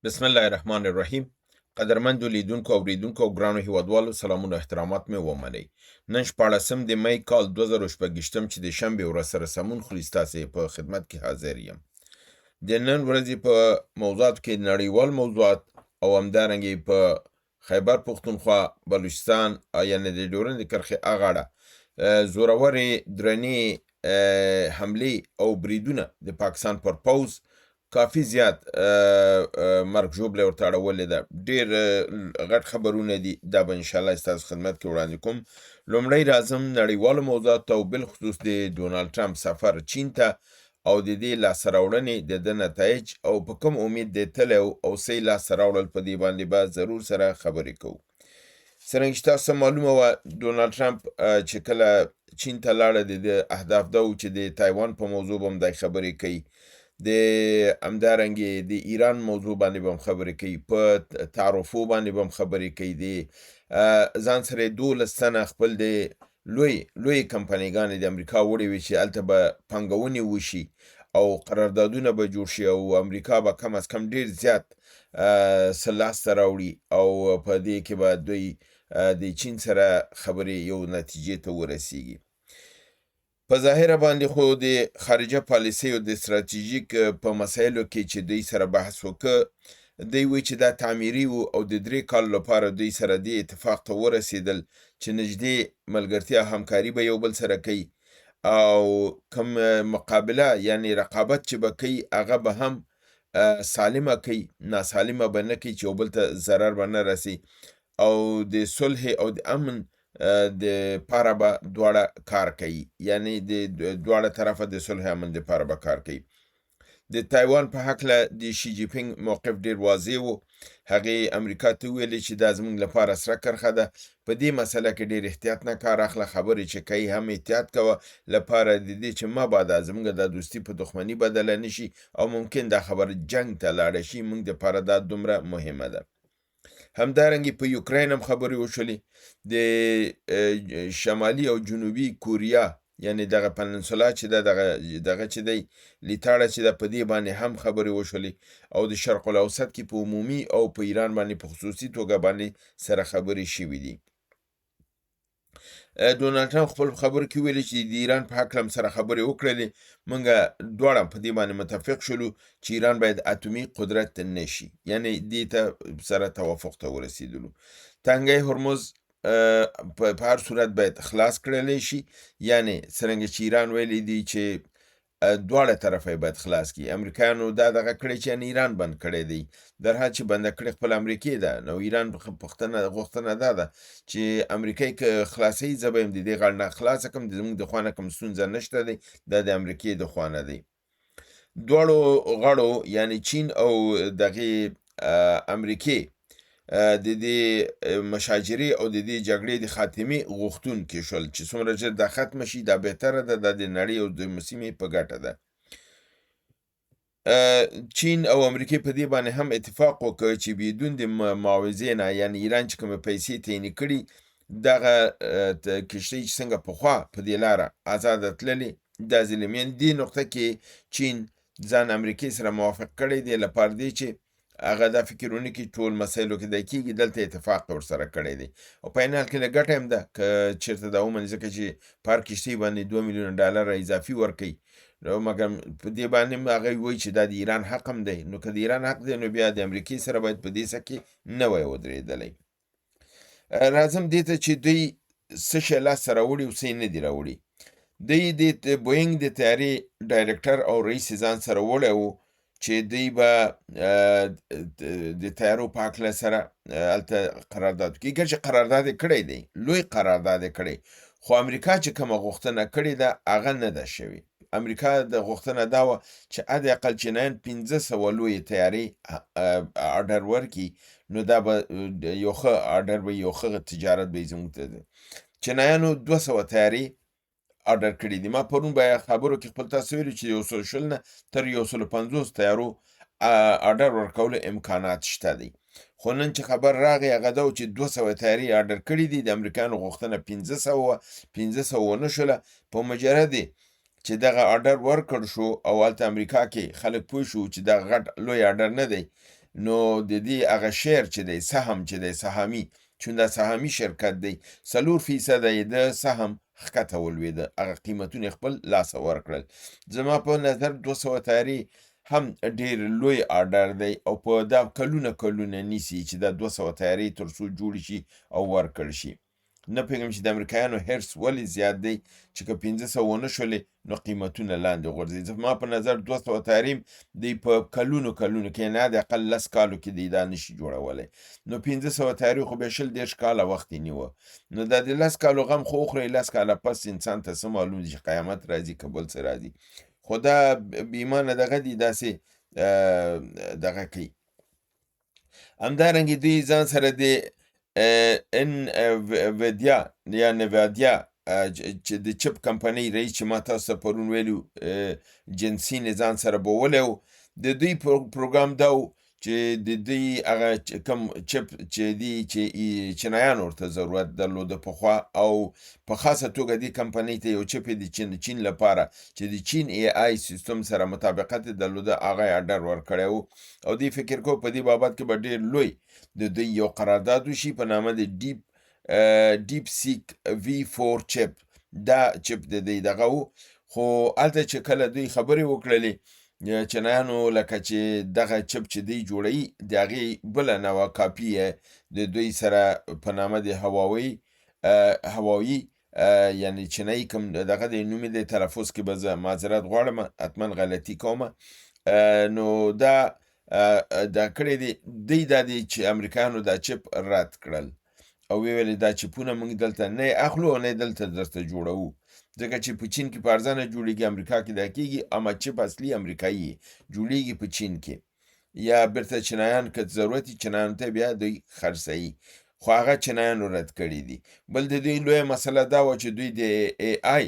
بسم الله الرحمن الرحیم. قدرمندو لیدونکو او اوریدونکو او ګرانو هیوادوالو سلامونه احترامات مې ومنئ. نن 14 د می کال 2016 چې د شنبې ورځ سره سمون خوري ستاسې په خدمت کې حاضر یم. د نن ورځې په موضوعاتو کې نړیوال موضوعات او همدارنګې په خیبر پښتونخوا بلوچستان یعنې د ډیورند کرښې اغاړه زورورې درنې حملې او بریدونه د پاکستان پر پوځ کافی زیات مرګ ژوبله ورته اړولې ده. ډېر غټ خبرونه دي، دا به انشاءالله ستاسو خدمت کې وړاندې کوم. لومړی راځم نړیوالو موضوعاتو ته او بالخصوص د ډونالډ ټرمپ سفر چین ته او د دې لاسته راوړنې د ده نتایج او په کوم امید دی تللی او څه یې لاسته راوړل، په دې باندې به ضرور سره خبرې کوو. څرنګه چې تاسو معلومه وه ډونالډ ټرمپ چې کله چین ته لاړه د ده اهداف دا و چې د تایوان په موضوع به هم دی خبرې کوي، د همدارنګې د ایران موضوع باندې به هم خبرې کوي، په تعرفو باندې به هم خبرې کوي، د ځان سره یې 12 تنه خپل د لوی کمپنیګانې د امریکا وړې وې چې هلته به پانګونې وشي او قراردادونه به جوړ شي او امریکا به کم از کم ډېر زیات څه لاسته راوړي او په دې کې به دوی د چین سره خبرې یو نتیجې ته ورسیږي. په ظاهره باندې خو د خارجه پالیسۍ او د ستراتیژیک په مسایلو کې چې دوی سره بحث وکړ، دوی وایي چې دا تعمیري و او د 3 کالو لپاره دوی سره دې اتفاق ته ورسېدل چې نږدې ملګرتیا همکاري به یو بل سره کوي او کوم مقابله یعنې رقابت چې به کوي هغه به هم سالمه کوي، ناسالمه به نه کوي چې یو بل ته ضرر به نه رسي او د صلح او د امن د پاره به دواړه کار کوي، یعنی د دواړه طرفه د صلح امن د پاره به کار کوي. د تایوان په هکله د شي جی پینګ موقف ډیر واضح و. هغې امریکا ته وویلې چې دا زموږ لپاره سره کرښه ده، په دې مسله کې ډیر احتیاط نه کار اخله، خبرې چې کوي هم احتیاط کوه لپاره د دې چې مبادا زموږ د دوستي په دښمني بدله نشي او ممکن دا خبره جنگ ته لاړه شي، موږ دپاره دا دومره مهمه ده. همدارنګې په یوکراین هم خبرې وشولې. د شمالي او جنوبي کوریا یعنی دغه پننسولا چې ده دغه چې دی لیتاړه چې ده په دې باندې هم خبرې وشولې او د شرق الاوسط کې په عمومي او په ایران باندې په خصوصي توګه باندې سره خبرې شوي دي. ډونالډ ټرمپ خپل خبرو کې ویلي چې د ایران په هکله هم سره خبرې وکړلې، موږ دواړه په دې باندې متفق شولو چې ایران باید اتومي قدرت نه شي، یعنې دې ته سره توافق ته ورسېدلو. تنګی هرمز په هر صورت باید خلاص کړلی شي، یعنې څرنګه چې ایران ویلی دی چې دواړه طرفه یې باید خلاص کړي. امریکایانو دا دغه کړی چې یعنې ایران بند کړی دی، در حد چې بنده کړې خپل امریکې ده. نو ایران غوښتنه دا ده چې امریکا یې که خلاصوي زه به یم د دې غاړه نه خلاصه کړم، زموږ د خوا نه کوم ستونزه نشته دی، دا د امریکې د خوا نه دی. دواړو غړو یعنې چین او دغې امریکې د دې مشاجرې او د دې جګړې د خاتمې غوښتونکي شول چې څومره ژر دا ختمه شي دا بهتره ده، دا د نړۍ او د سیمې په ګټه ده. چین او امریکې په دې باندې هم اتفاق وکړ چې بدون د معاوضې نه، یعنې ایران چې کومې پیسې تعینې کړي دغه کښتۍ چې څنګه پخوا په دې لاره ازاده تللې دا ظلم، دې نقطه کې چین ځان امریکې سره موافق کړی دی لپاره دی چې هغه دا فکرونه کې ټول مسایلو کې دی کېږي، دلته اتفاق ورسره کړی دی او په عین حال کې له ګټه هم ده که چېرته دا ومني، ځکه چې په هر کښتۍ باندې $2 میلیونه اضافي ورکوي. مګر په دې باندې هم هغه وایي چې دا د ایران حق هم دی، نو که د ایران حق دی نو بیا د امریکې سره باید په دې څه کې نه وای ودرېدلی. راځم دې ته چې دوی څه شی لاسته راوړي او څه یې نه دي راوړي. دوی د بوینګ د طیارې ډایرکټر او رئیس یې ځان سره وړی و چې دوی به د طیارو په هکله سره هلته قرارداد وکړي، ګر چې قرارداد یې کړی دی، لوی قرارداد یې کړی، خو امریکا چې کومه غوښتنه کړې ده هغه نه ده شوې. امریکا د غوښتنه دا وه چې حداقل چینایان 500 لویې طیارې آرډر ورکړي، نو دا به یو ښه آرډر به یو ښه تجارت به یې زموږ ته ده. چینایانو 200 طیارې آرډر کړي دي. ما پرون به خبرو کې خپل تاسو ویلي چې 120 نه تر 150 طیارو آرډر ورکولو امکانات شته دی، خو نن چې خبر راغی هغه دا و چې 200 طیارې آرډر کړي دي، د امریکایانو غوښتنه 500 ونه شوله. په مجردې چې دغه آرډر ورکړ شو او هلته امریکا کې خلک پوه شو چې دغه غټ لوی آرډر نه دی، نو د دې هغه شیر چې دی سهم چې دی سهامي چون دا سهامي شرکت دی 4% یې د سهم ښکته ولوېده هغه قیمتونه یې خپل لاسه ورکړل زما په نظر 200 تیارې هم ډېر لوی آرډر دی او په دا کلونه نیسي چې دا 200 تیارې تر څو جوړې شي او ورکړل شي نه پوهېږم چې د امریکایانو حرص ولې زیات دی چې که 500 ونه شولې نو قیمتونه لاندې غورځي زما په نظر 200 تیارې دی په کلونو کې نه د اقل 10 کالو کې دی دا نشي جوړولی نو 500 تیارې خو بیا 20 کاله وخت یې نیوه نو دا د 10 کالو غم خو وخورئ 10 کاله پس انسان ته څه معلوم دي چې قیامت راځي که بل څه راځي خو دا بېایمانه دغه دي داسې دغه کوي همدارنګې دوی ځان سره د انویدیا یا نویدیا چې د چپ کمپنۍ رئیس چې ما تاسو ته پرون ویلو جنسین ځان سره بولی و د دوی پروګرام دا و چې د دوی هغه کم چپ چې دی چې چینایانو ورته ضرورت درلوده پخوا او په خاصه توګه دې کمپنۍ ته یو چپ د چین لپاره چې د چین ای آی سیستم سره مطابقت درلوده هغه آرډر ورکړی و او دوی فکر کو په دې بابت کې به ډېر لوی د دوی یو قرارداد وشي په نامه د ډیپ سیک V4 چپ دا چپ د دوی دغه و خو هلته چې کله دوی خبرې وکړلې چینایانو لکه چې دغه چپ چې دوی جوړوي د هغې بله نوه کاپي یې د دوی سره په نامه د هوایي یعنی چینایي کوم دغه د نوم د تلفظ کې به زه معذرت غواړم حتما غلطي کومه نو دا کړی دی دوی دا دی چې امریکایانو دا چپ رد کړل او ویل دا چپونه موږ دلته نه اخلو نه دلته درته جوړو ځکه چې په چین کې په ارزانه جوړیږي امریکا کې دا کېږي اما چپ اصلي امریکایي جوړیږي په چین کې یا بیرته چینایان که ضرورت یې چینایانو ته بیا دوی خرڅوي خو هغه چینایانو رد کړي دي بل د دوی لویه مسله دا وه چې دوی د ای آی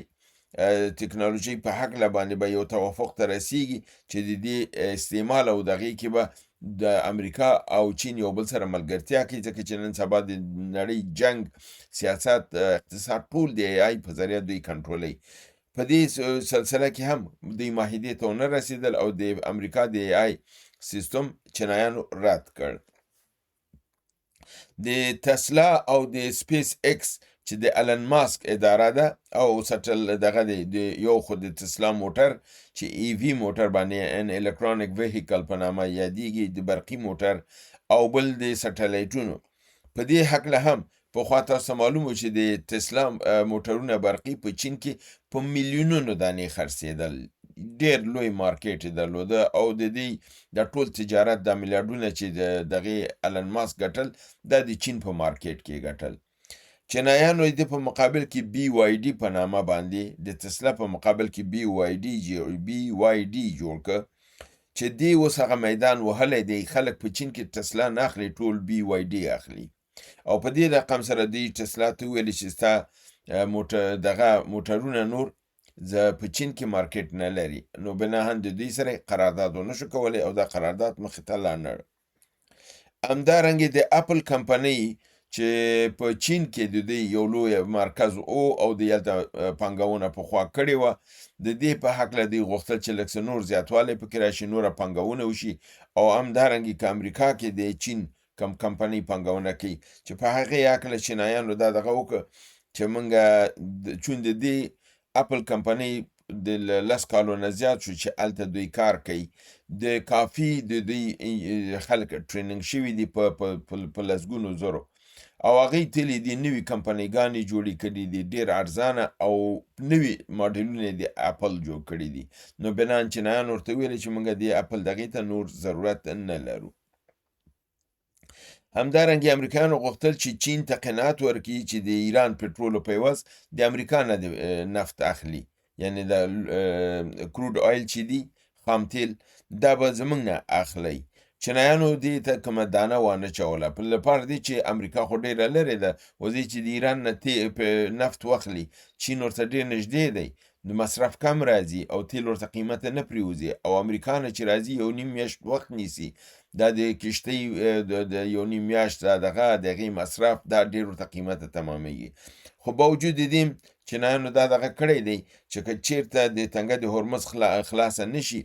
تکنالوژي په هکله باندې به یو توافق ته رسیږي چې د دې استعمال او دغې کې به د امریکا او چین یو بل سره ملګرتیا کوي ځکه چې نن سبا د نړۍ جنگ سیاست اقتصاد ټول د ای آی په ذریعه دوی کنټرولوي په دې سلسله کې هم دوی معاهدې ته ونه رسېدل او د امریکا د ای آی سیستم چینایانو رد کړ د تسلا او د سپیس ایکس چې د الن ماسک اداره ده او سټل دغه د یو خو د تسلا موټر چې ای وی موټر باندې ان الکترونیک وهیکل په نامه یادیږي د برقي موټر او بل د سټلایټونو په دې هکله هم پخوا تاسو معلومه چې د تسلا موټرونه برقي په چین کې په میلیونونو دانې خرڅېدل ډېر لوی مارکیټ یې درلوده او د دې د ټول تجارت د میلیارډونه چې دغې الن ماسک ګټل دا د چین په مارکیټ کې ګټل چینایانو د په مقابل کې BYD په نامه باندې د تسلا په مقابل کې BYD جوړ کړ چې دی اوس هغه میدان وهلی دی خلک په چین کې تسلا نه اخلي ټول BYD اخلي او په دې رقم سره دی تسلا ته ویلي چې ستا دغه موټرونه نور زه په چین کې مارکیټ نه لري نو بناهن د دوی سره قرارداد ونه شو کولی او دا قرارداد مخې ته لاړ همدارنګې د اپل کمپنۍ چې په چین کې د دې یو لوی مرکز او د هلته پانګونه پخوا کړې وه د دې په هکله دوی غوښتل چې لږ څه نور زیاتوالی پکې راشي نوره پانګونه وشي او همدارنګې که امریکا کې د چین کم کمپنۍ پانګونه کوي چې په هغې هکله چینایانو دا دغه وکړه چې موږ چون د دې اپل کمپنۍ د 10 کالو نه زیات شو چې هلته دوی کار کوي د کافي د دوی خلک ټریننګ شوي دي په لسګونو زرو او هغې تلې دي نوي کمپنیګانې جوړې کړي دي ډېر ارزانه او نوي ماډلونه د اپل جوړ کړي دي نو بنان چینایان ورته ویلې چې موږ د اپل دغې ته نور ضرورت نه لرو همدارنګې امریکایانو غوښتل چې چین ته قناعت ورکړي چې د ایران پټرولو په عوض د امریکا نه د نفت اخلي یعنی د کروډ آیل چې دي خام تیل دا به زموږ نه اخلي چینایانو دې ته کومه دانه وانه چوله په لپاره دی چې امریکا خو ډېره لرې ده وځي چې د ایران نه نفت واخلي چین ورته ډېر نږدې دی د مصرف کم راځي او تیل ورته قیمته نه پرېوځي او امریکا نه چې راځي یو نیم میاشت وخت نیسي دا د کشتۍ د یو نیم میاشت دغه د هغې مصرف دا ډېر ورته قیمته تمامېږي خو باوجود د دې چینایانو دا دغه کړی دی چې که چېرته د تنګه د هرمز خلاصه نشي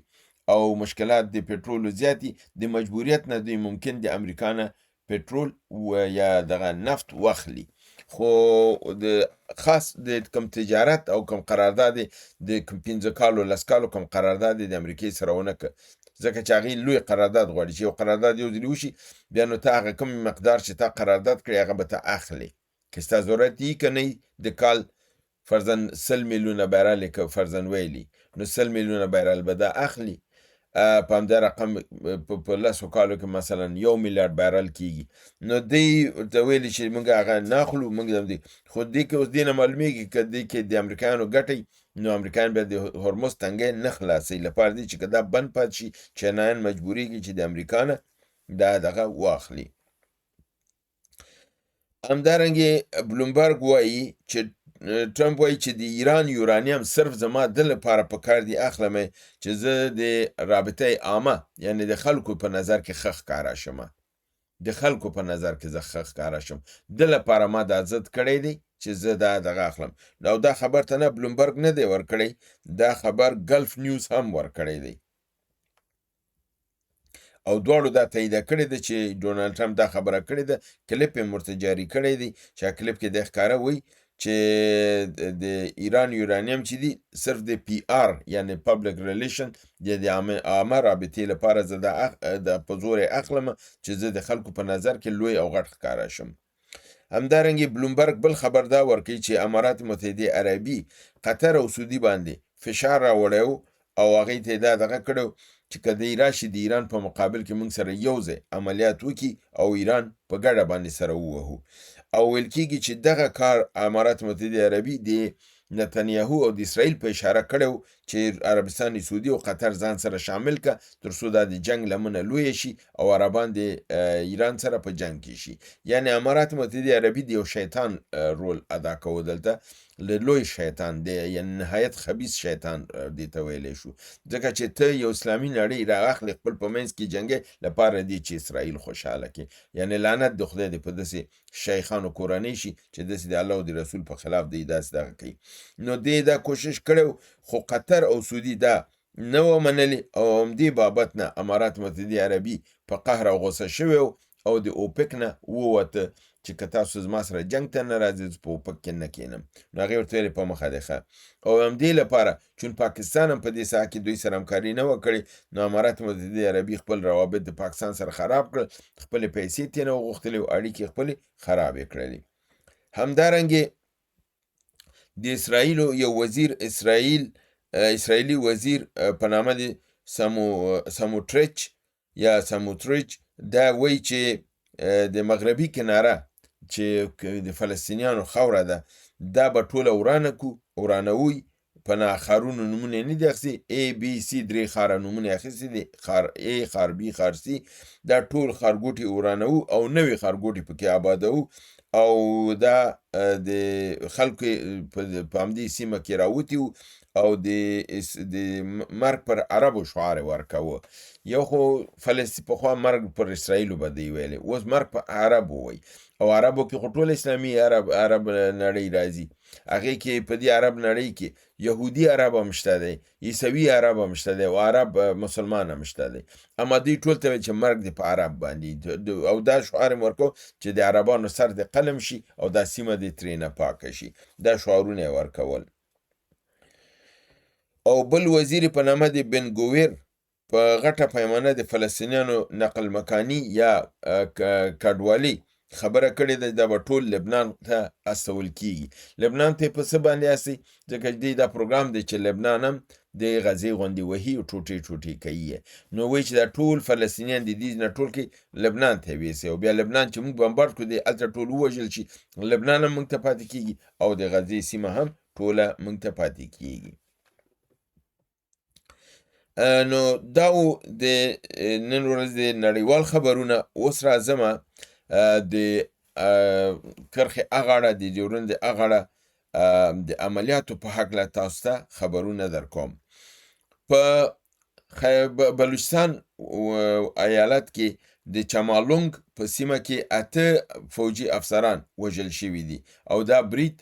او مشکلات د پټرولو زیاتي د مجبوریت نه دوی ممکن د امریکا نه پټرول یا دغه نفت واخلي، خو د خاص د کم تجارت او کم قرارداد د 15 کالو 10 کالو کم قرارداد د امریکای سره ونه کړ، ځکه چې هغې لوی قرارداد غواړي چې یو قرارداد یو ځلې وشي بیا نو ته هغه کم مقدار چې تا قرارداد کړی هغه به ته اخلي، که ستا ضرورت یي که نه د کال فرضاً 100 میلیونه بیرل که فرضاً ویلي نو 100 میلیونه بیرل به دا اخلي، په همدې رقم په 10 کالو کې مثلا 1 میلیارډ بیرل کیږي، نو دی ورته ویلي چې موږ هغه نه اخلو، موږ خو دې کې اوس دې نه معلومیږي که دې کې د امریکایانو ګټئ نو امریکایان بیا د هرمز تنګی نه خلاصوي، لپاره دی چې که دا بند پاتې شي چینایان مجبوریږي چې د امریکا نه دا دغه واخلي. همدارنګې بلومبرګ وایي چې ټرمپ وایي چې د ایران یورانیم صرف زما د لپاره پکار دی اخلمه چې زه د رابطه عامه یعنی د خلکو په نظر کې ښه ښکاره شم، د خلکو په نظر کې زه ښه ښکاره شم، د لپاره ما دا ضد کړی دی چې زه دا دغه اخلم. او دا خبر ته نه بلومبرګ نه دی ورکړی، دا خبر ګلف نیوز هم ورکړی دی او دواړو دا تاییده کړې ده چې ډونالډ ټرمپ دا خبره کړې ده، کلیپ یې ورته جاري کړی دی چې کلیپ کې د ښکاره وایي چې د ایران یورانیم چې دی صرف د پی آر یعنی پبلک ریلیشن د عامه رابطې لپاره زه د په زور اخلم چې زه د خلکو په نظر کې لوی او غټ ښکاره شم. همدارنګې بلومبرګ بل خبر دا ورکوي چې امارات متحده عربي قطر او سعودي باندې فشار راوړی او هغې ته یې دا دغه کړی چې که دی راشي د ایران په مقابل کې موږ سره یو ځای عملیات وکړي او ایران په ګډه باندې سره ووهو، او ویل کېږي چې دغه کار امارات متحده عربي د نتنیاهو او د اسرائیل په اشاره کړی چې عربستان سعودي او قطر ځان سره شامل که تر څو دا د جنگ لمنه لویه شي او عربان د ایران سره په جنگ کې شي، یعنی امارات متحده عربي د یو شیطان رول ادا کوو دلته، لوی شیطان دی یعنی نهایت خبیث شیطان دی ته ویلی شو، ځکه چې ته یو اسلامي نړۍ رااخلې خپل په منځ کې جنګې لپاره دی چې اسرائیل خوشحاله کړي، یعنی لعنت د خدای دې په داسې شیخانو کورنۍ شي چې داسې د الله او د رسول په خلاف دی داسې دغه کوي. نو دی دا کوشش کړی خو قطر او سعودي دا نه و منلي او همدې بابت نه امارات متحده عربي په قهر او غصه شوی او د اوپک نه ووته چې که تاسو زما سره جنگ ته نه راځئ زه په اوپک کې نه کښېنم، نو هغې ورته ویلې په مخه دی ښه، او همدې لپاره چون پاکستان هم په دې ساحه کې دوی سره همکاري نه وه کړې نو امارات متحده عربي خپل روابط د پاکستان سره خراب کړل، خپلې پیسې ترې نه وغوښتلې او اړیکې خپلې خرابې کړلې. همدارنګې د اسرائیلو یو وزیر اسرائیلي وزیر په نامه د سموټریچ دا وایي چې د مغربي کناره چې د فلسطینیانو خاوره ده دا به ټوله ورانوي، په ښارونو نومونه نه دي اخیستي، ABC 3 ښاره نومونه اخیستي دي، ښار A ښار B ښار C، دا ټول ښارګوټي ورانوو او نوي ښارګوټي پکې آبادوو او دا د خلکو په همدې سیمه کې راوتي او د مرګ پر عربو شعار ورکوه، یو خو پخوا مرګ پر اسرائیلو به دی ویلی، اوس مرګ په عربو وایي او عربو کې خو ټول اسلامي عرب نړۍ راځي، هغې کې په دې عرب نړۍ کې یهودي عرب هم شته دی، عیسوي عرب هم شته دی او عرب مسلمان هم شته دی، اما دوی ټول ته وایي چې مرګ دی په عرب باندې او دا شعار یې ورکوه چې د عربانو سر د قلم شي او دا سیمه دې ترې نه پاکه شي، دا شعارونه یې ورکول. او بل وزیر په نامه د بنګویر په غټه پیمانه د فلسطینیانو نقل مکاني یا کډوالي خبره کړې ده دا به ټول لبنان ته استول کیږي. لبنان ته په څه باندې استي؟ ځکه دا پروګرام دی چې لبنان هم د غزې غوندې وهي او ټوټې کوي، نو وایي چې دا ټول فلسطینیان د دې نه ټول کې لبنان ته ویسي او بیا لبنان چې موږ بمبارد کړو دی هلته ټول ووژل شي، لبنان هم موږ ته پاتې کیږي او د غزې سیمه هم ټوله موږ ته پاتې کیږي. نو دا د نن ورځ د نړیوال خبرونه. اوس راځمه د کرښې اغاړه د ډیورند اغاړه د عملیاتو په هکله تاسو ته خبرونه در کوم. په بلوچستان ایالت کې د چمالونګ په سیمه کې 8 فوجي افسران وژل شوي دي او دا برید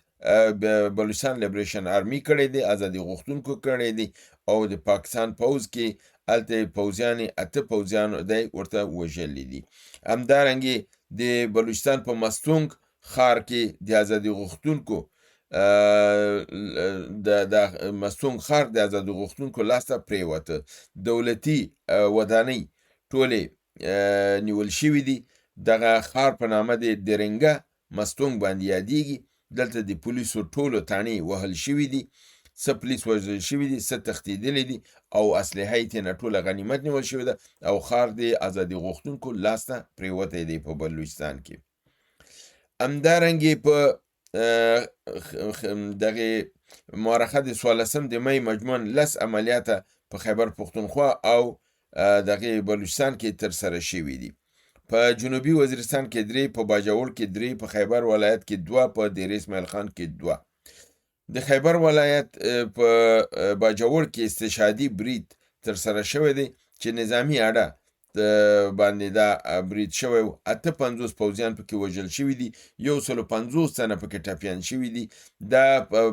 بلوچستان لیبریشن آرمی کړی دی، ازادي غوښتونکو کړی دی او د پاکستان پوځ کې هلته پوځیان 8 پوځیانو دی ورته وژلي دي. همدارنګې د بلوچستان په مستونګ ښار کې د ازادي غوښتونکو د مستونګ ښار د ازادي غوښتونکو لاسته پرېوته. دولتي ودانۍ ټولې نیول شوي دي. دغه ښار په نامه د درنګه مستونګ باندې یادېږي. دلته د پولیسو ټولو تاڼې وهل شوي دي، څه پولیس وژل شوي دي، څه تښتېدلي دي او اسلحه یې ترېنه ټوله غنیمت نیول شوې ده او ښار د ازادي غوښتونکو لاسته پرېوتی دی په بلوچستان کې. همدارنګې په دغې مورخه د 14 د می مجموعاً 10 عملیاته په خیبر پښتونخوا او دغې بلوچستان کې ترسره شوي دي. په جنوبي وزیرستان کې 3، په باجوړ کې 3، په خیبر ولایت کې 2، په دیر اسماعیل خان کې 2. د خیبر ولایت په باجوړ کې استشهادي برید ترسره شوی دی چې نظامی اډه باندې دا برید شوی و. 58 پوځیان پکې وژل شوي دي، 150 تنه پکې ټپیان شوي دي. دا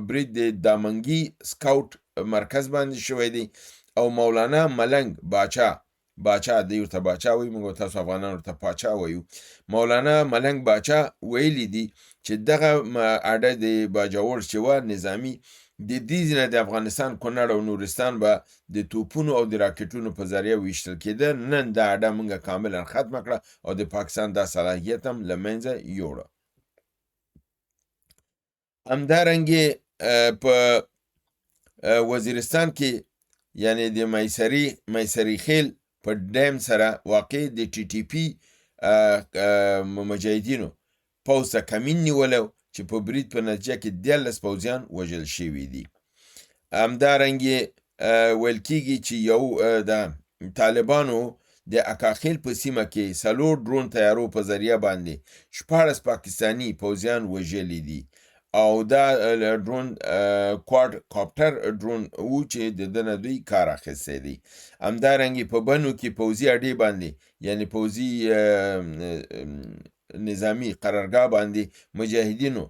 برید د دامنګي سکاوټ مرکز باندې شوی دی او مولانا ملنګ باچا دی ورته باچا وایي، موږ تاسو افغانان ورته پاچا وایو. مولانا ملنګ باچا ویلي دي چې دغه اډه د باجوړ چې وه نظامي د دې ځینه د افغانستان کونړ او نورستان به د توپونو او د راکټونو په ذریعه ویشتل کېده. نن دا اډه موږ کاملا ختمه کړه او د پاکستان دا صلاحیت هم له منځه یوړه. همدارنګې په وزیرستان کې یعنی د میسري خیل په ډیم سره واقع د ټي ټي پي مجاهدینو پوځ ته کمین نیولو چې په برید په نتیجه کې 13 پوځیان وژل شوي دي. همدارنګې ویل کېږي چې یو د طالبانو د اکاخیل په سیمه کې 4 ډرون تیارو په ذریعه باندې 14 پاکستانی پوځیان وژلي دي او دا ډرون کواد کاپټر ډرون و چې د دنه دوی کار اخیستی دی. همدارنګې په بنو کې پوځي اډې باندې یعنی پوځي نظامی قرارګاه باندې مجاهدینو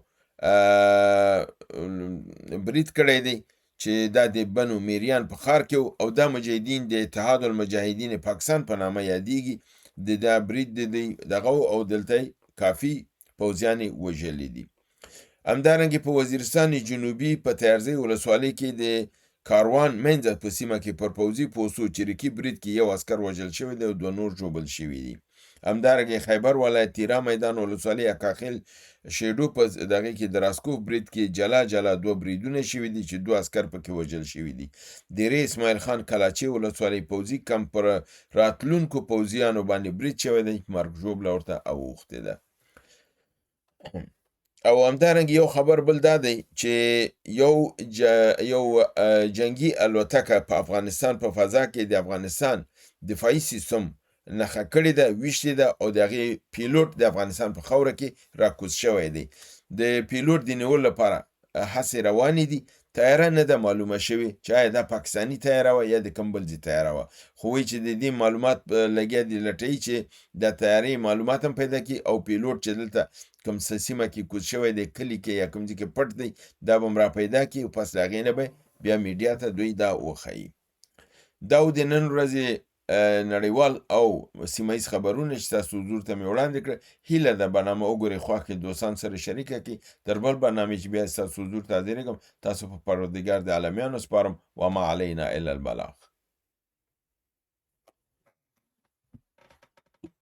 برید کړی دی چې دا د بنو میریان په ښار کې او دا مجاهدین د اتحاد المجاهدین پاکستان په نامه یادېږي. د دا برید دغه او دلته کافي پوځیان وژلي دي. همدارنګې په وزیرستان جنوبي په تیارزی ولسوالۍ کې د کاروان منځ په سیمه کې پر پوځي پوستو چریکي برید کې 1 عسکر وژل شوی دی او 2 نور ژوبل شوي دي. همدارنګې خیبر ولایت تیرا میدان ولسوالۍ اکاخیل شیډو په دغه کې د راسکوف برید کې جلا 2 بریدونه شوي دي چې 2 عسکر پکې وژل شوي دي. دیر اسماعیل خان کلاچي ولسوالۍ پوځي کمپ پر راتلونکو پوځیانو باندې برید شوی دی، مرګ ژوبله ورته اوښتې ده. او همدارنګې یو خبر بل دا دی چې یو جنگي الوتکه په افغانستان په فضا کې د افغانستان دفاعي سیستم نښه کړې ده، ویشتې ده او د هغې پیلوټ د افغانستان په خاوره کې راکوز شوی دی. د پیلوټ د نیولو لپاره هڅې روانې دي. تیاره نه ده معلومه شوې چې آیا دا پاکستاني تیاره وه یا د کوم بل ځای تیاره وه، خو وایي چې د دې معلومات لګیا دي لټوي چې د تیارې معلومات هم پیدا کړي او پیلوټ چې دلته کوم سیمه کې کوز شوی دی، کلي کې یا کوم ځای کې پټ دی، دا به هم را پیدا کړي او پس له هغې نه به بیا میډیا ته دوی دا وښیي. دا د نن ورځې نړیوال او سیمهیز خبرونه چې تاسو حضور ته مې وړاندې کړه. هیله ده برنامه وګورئ، خوښ کړئ، دوستان سره شریکه کړئ. تر بل برنامې چې بیا ستاسو حضور ته حاضرېږم، تاسو په پروردګار د عالمیانو سپارم. وما علینا الا البلاغ.